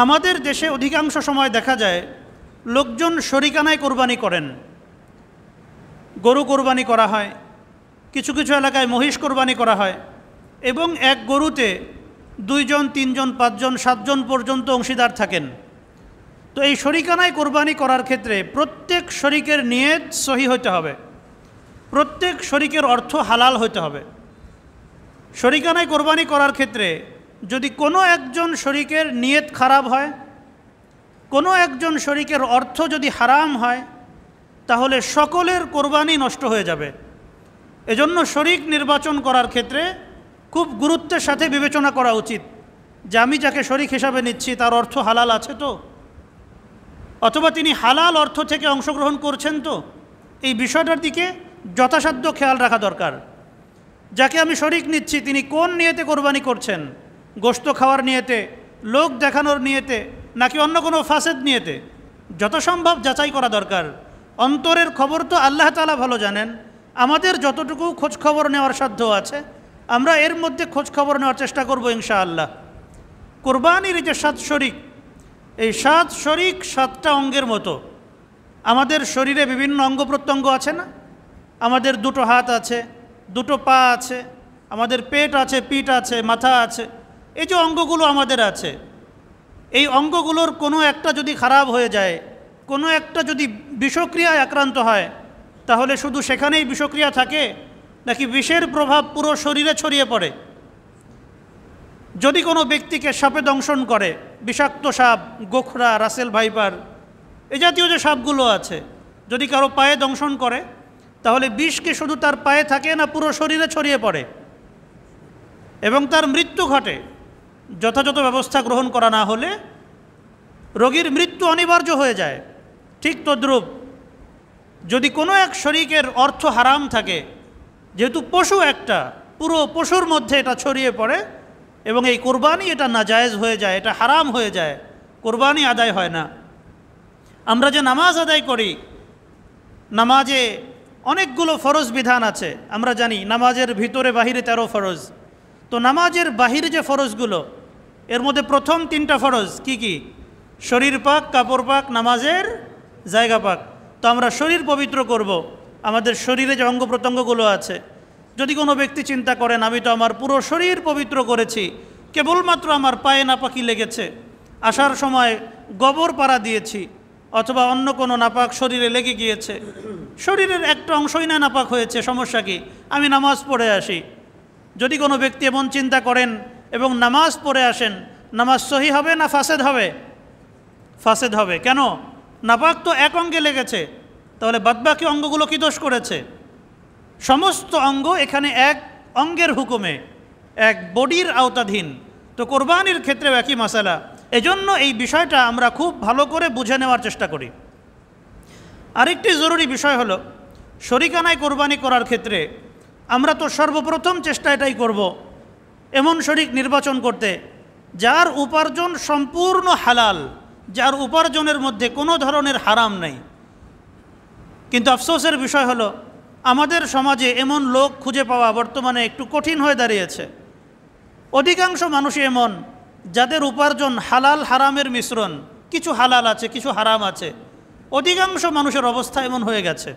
আমাদের দেশে অধিকাংশ সময় দেখা যায় লোকজন শরিকানায় কোরবানি করেন। গরু কোরবানি করা হয়, কিছু কিছু এলাকায় মহিষ কোরবানি করা হয়, এবং এক গরুতে 2 জন 3 জন 5 জন 7 জন পর্যন্ত অংশীদার থাকেন। তো এই শরিকানায় কোরবানি করার ক্ষেত্রে প্রত্যেক শরিকের নিয়ত সহি হতে হবে, প্রত্যেক শরিকের অর্থ হালাল হতে হবে। শরিকানায় কোরবানি করার ক্ষেত্রে যদি কোনো একজন শরিকের নিয়ত খারাপ হয়, কোনো একজন শরিকের অর্থ যদি হারাম হয়, তাহলে সকলের কোরবানি নষ্ট হয়ে যাবে। এজন্য শরিক নির্বাচন করার ক্ষেত্রে খুব গুরুত্বের সাথে বিবেচনা করা উচিত যে আমি যাকে শরিক হিসাবে নিচ্ছি তার অর্থ হালাল আছে তো, অথবা তিনি হালাল অর্থ থেকে অংশগ্রহণ করছেন তো। এই বিষয়টার দিকে যথাসাধ্য খেয়াল রাখা দরকার। যাকে আমি শরিক নিচ্ছি তিনি কোন নিয়তে কোরবানি করছেন, গোশত খাওয়ার নিয়তে, লোক দেখানোর নিয়তে, নাকি অন্য কোনো ফাসেদ নিয়তে, যথাসম্ভব যাচাই করা দরকার। অন্তরের খবর তো আল্লাহ তাআলা ভালো জানেন। আমাদের যতটুকু খোঁজখবর নেওয়ার সাধ্য আছে আমরা এর মধ্যে খোঁজখবর নেওয়ার চেষ্টা করব ইনশাআল্লাহ। কোরবানির যে 7 শরিক, এই 7 শরিক 7টা অঙ্গের মতো। আমাদের শরীরে বিভিন্ন অঙ্গ প্রত্যঙ্গ আছে না? আমাদের 2টো হাত আছে, 2টো পা আছে, আমাদের পেট আছে, পিঠ আছে, মাথা আছে। এই যে অঙ্গগুলো আমাদের আছে, এই অঙ্গগুলোর কোনো একটা যদি খারাপ হয়ে যায়, কোনো একটা যদি বিষক্রিয়ায় আক্রান্ত হয়, তাহলে শুধু সেখানেই বিষক্রিয়া থাকে নাকি বিষের প্রভাব পুরো শরীরে ছড়িয়ে পড়ে? যদি কোনো ব্যক্তিকে সাপে দংশন করে, বিষাক্ত সাপ, গোখরা, রাসেল ভাইপার, এ জাতীয় যে সাপগুলো আছে, যদি কারো পায়ে দংশন করে, তাহলে বিষ কি শুধু তার পায়ে থাকে না পুরো শরীরে ছড়িয়ে পড়ে এবং তার মৃত্যু ঘটে? যথাযথ ব্যবস্থা গ্রহণ করা না হলে রোগীর মৃত্যু অনিবার্য হয়ে যায়। ঠিক তদ্রূপ যদি কোনো এক শরিকের অর্থ হারাম থাকে, যেহেতু পশু একটা, পুরো পশুর মধ্যে এটা ছড়িয়ে পড়ে এবং এই কোরবানি এটা নাজায়েজ হয়ে যায়, এটা হারাম হয়ে যায়, কোরবানি আদায় হয় না। আমরা যে নামাজ আদায় করি, নামাজে অনেকগুলো ফরজ বিধান আছে। আমরা জানি নামাজের ভিতরে বাহিরে 13 ফরজ। তো নামাজের বাহিরে যে ফরজগুলো, এর মধ্যে প্রথম 3টা ফরজ কি কি? শরীর পাক, কাপড় পাক, নামাজের জায়গা পাক। তো আমরা শরীর পবিত্র করব, আমাদের শরীরে যে অঙ্গ প্রত্যঙ্গগুলো আছে। যদি কোনো ব্যক্তি চিন্তা করেন আমি তো আমার পুরো শরীর পবিত্র করেছি, কেবলমাত্র আমার পায়ে নাপাকি লেগেছে, আসার সময় গোবর পাড়া দিয়েছি, অথবা অন্য কোনো নাপাক শরীরে লেগে গিয়েছে, শরীরের একটা অংশই না নাপাক হয়েছে, সমস্যা কি, আমি নামাজ পড়ে আসি। যদি কোনো ব্যক্তি এমন চিন্তা করেন এবং নামাজ পড়ে আসেন, নামাজ সহি হবে না ফাসেদ হবে? ফাসেদ হবে। কেন? নাপাক তো এক অঙ্গে লেগেছে, তাহলে বাদবাকি অঙ্গগুলো কি দোষ করেছে? সমস্ত অঙ্গ এখানে এক অঙ্গের হুকুমে, এক বডির আওতাধীন। তো কোরবানির ক্ষেত্রেও একই মাসালা। এজন্য এই বিষয়টা আমরা খুব ভালো করে বুঝে নেওয়ার চেষ্টা করি। আরেকটি জরুরি বিষয় হলো, শরিকানায় কোরবানি করার ক্ষেত্রে আমরা তো সর্বপ্রথম চেষ্টা এটাই করব এমন শরিক নির্বাচন করতে যার উপার্জন সম্পূর্ণ হালাল, যার উপার্জনের মধ্যে কোনো ধরনের হারাম নেই। কিন্তু আফসোসের বিষয় হলো আমাদের সমাজে এমন লোক খুঁজে পাওয়া বর্তমানে একটু কঠিন হয়ে দাঁড়িয়েছে। অধিকাংশ মানুষই এমন যাদের উপার্জন হালাল হারামের মিশ্রণ, কিছু হালাল আছে কিছু হারাম আছে। অধিকাংশ মানুষের অবস্থা এমন হয়ে গেছে।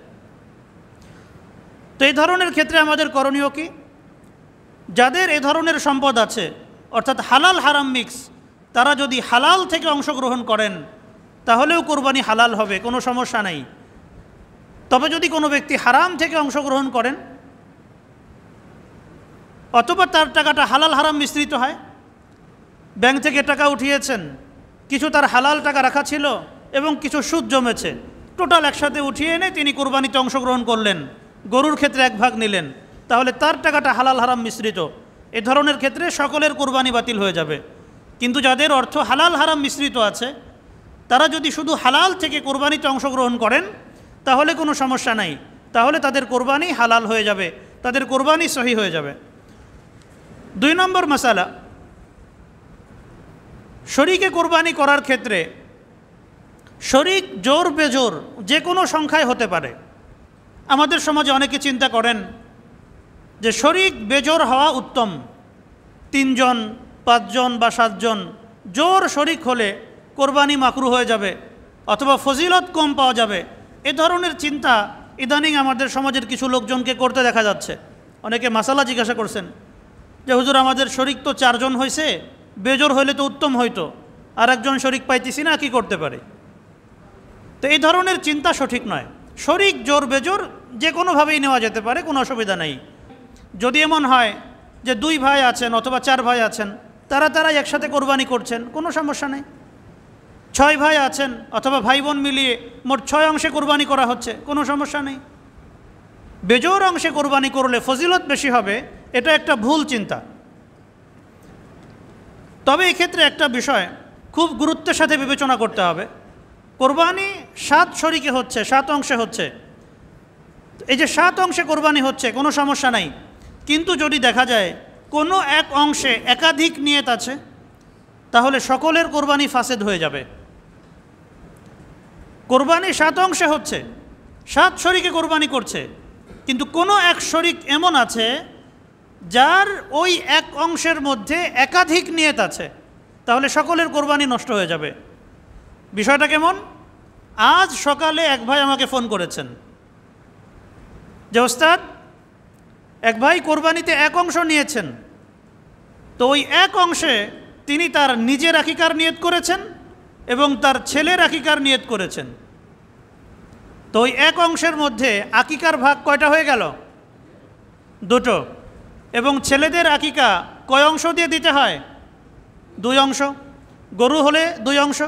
তো এই ধরনের ক্ষেত্রে আমাদের করণীয় কি? যাদের এ ধরনের সম্পদ আছে, অর্থাৎ হালাল হারাম মিক্স, তারা যদি হালাল থেকে অংশগ্রহণ করেন তাহলেও কোরবানি হালাল হবে, কোনো সমস্যা নেই। তবে যদি কোনো ব্যক্তি হারাম থেকে অংশগ্রহণ করেন অথবা তার টাকাটা হালাল হারাম মিশ্রিত হয়, ব্যাংক থেকে টাকা উঠিয়েছেন, কিছু তার হালাল টাকা রাখা ছিল এবং কিছু সুদ জমেছে, টোটাল একসাথে উঠিয়ে এনে তিনি কোরবানিতে অংশগ্রহণ করলেন, গরুর ক্ষেত্রে 1 ভাগ নিলেন, তাহলে তার টাকাটা হালাল হারাম মিশ্রিত। এ ধরনের ক্ষেত্রে সকলের কোরবানি বাতিল হয়ে যাবে। কিন্তু যাদের অর্থ হালাল হারাম মিশ্রিত আছে, তারা যদি শুধু হালাল থেকে কোরবানিতে অংশগ্রহণ করেন তাহলে কোনো সমস্যা নাই, তাহলে তাদের কোরবানি হালাল হয়ে যাবে, তাদের কোরবানি সহি হয়ে যাবে। 2 নম্বর মাসালা, শরিকে কোরবানি করার ক্ষেত্রে শরিক জোর বেজোর যে কোনো সংখ্যায় হতে পারে। আমাদের সমাজে অনেকে চিন্তা করেন যে শরিক বেজোর হওয়া উত্তম, 3 জন 5 জন বা 7 জন জোর শরিক হলে কোরবানি মাকরু হয়ে যাবে অথবা ফজিলত কম পাওয়া যাবে, এ ধরনের চিন্তা ইদানিং আমাদের সমাজের কিছু লোকজনকে করতে দেখা যাচ্ছে। অনেকে মাসালা জিজ্ঞাসা করছেন যে হুজুর আমাদের শরিক তো 4 জন হয়েছে, বেজোর হইলে তো উত্তম হইতো, আর একজন শরিক পাইতেছি না, কি করতে পারে? তো এই ধরনের চিন্তা সঠিক নয়। শরিক জোর বেজোর যে কোনোভাবেই নেওয়া যেতে পারে, কোনো অসুবিধা নেই। যদি এমন হয় যে 2 ভাই আছেন অথবা 4 ভাই আছেন, তারা একসাথে কোরবানি করছেন, কোনো সমস্যা নেই। 6 ভাই আছেন অথবা ভাই বোন মিলিয়ে মোট 6 অংশে কোরবানি করা হচ্ছে, কোনো সমস্যা নেই। বেজোর অংশে কোরবানি করলে ফজিলত বেশি হবে, এটা একটা ভুল চিন্তা। তবে এক্ষেত্রে একটা বিষয় খুব গুরুত্বের সাথে বিবেচনা করতে হবে। কোরবানি 7 শরিকে হচ্ছে, 7 অংশে হচ্ছে। এই যে 7 অংশে কোরবানি হচ্ছে কোনো সমস্যা নাই, কিন্তু যদি দেখা যায় কোনো এক অংশে একাধিক নিয়ত আছে, তাহলে সকলের কোরবানি ফাসেদ হয়ে যাবে। কোরবানি 7 অংশে হচ্ছে, 7 শরিকে কোরবানি করছে, কিন্তু কোনো এক শরিক এমন আছে যার ওই এক অংশের মধ্যে একাধিক নিয়ত আছে, তাহলে সকলের কোরবানি নষ্ট হয়ে যাবে। বিষয়টা কেমন? আজ সকালে এক ভাই আমাকে ফোন করেছেন যে ওস্তাদ, এক ভাই কোরবানিতে এক অংশ নিয়েছেন, তো ওই এক অংশে তিনি তার নিজের আকিকার নিয়ত করেছেন এবং তার ছেলের আকিকার নিয়ত করেছেন। তো ওই এক অংশের মধ্যে আকিকার ভাগ কয়টা হয়ে গেল? 2টো। এবং ছেলেদের আকিকা কয় অংশ দিয়ে দিতে হয়? 2 অংশ। গরু হলে 2 অংশ,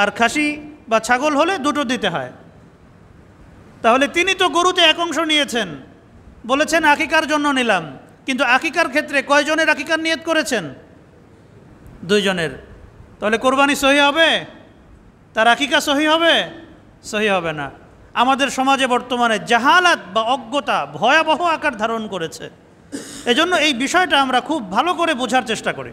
আর খাসি বা ছাগল হলে 2টো দিতে হয়। তাহলে তিনি তো গরুতে 1 অংশ নিয়েছেন, বলেছেন আকিকার জন্য নিলাম, কিন্তু আকিকার ক্ষেত্রে কয়জনের আকিকার নিয়ত করেছেন? 2 জনের। তাহলে কোরবানি সহি হবে? তার আকিকা সহি হবে? সহি হবে না। আমাদের সমাজে বর্তমানে জাহালাত বা অজ্ঞতা ভয়াবহ আকার ধারণ করেছে। এজন্য এই বিষয়টা আমরা খুব ভালো করে বোঝার চেষ্টা করি।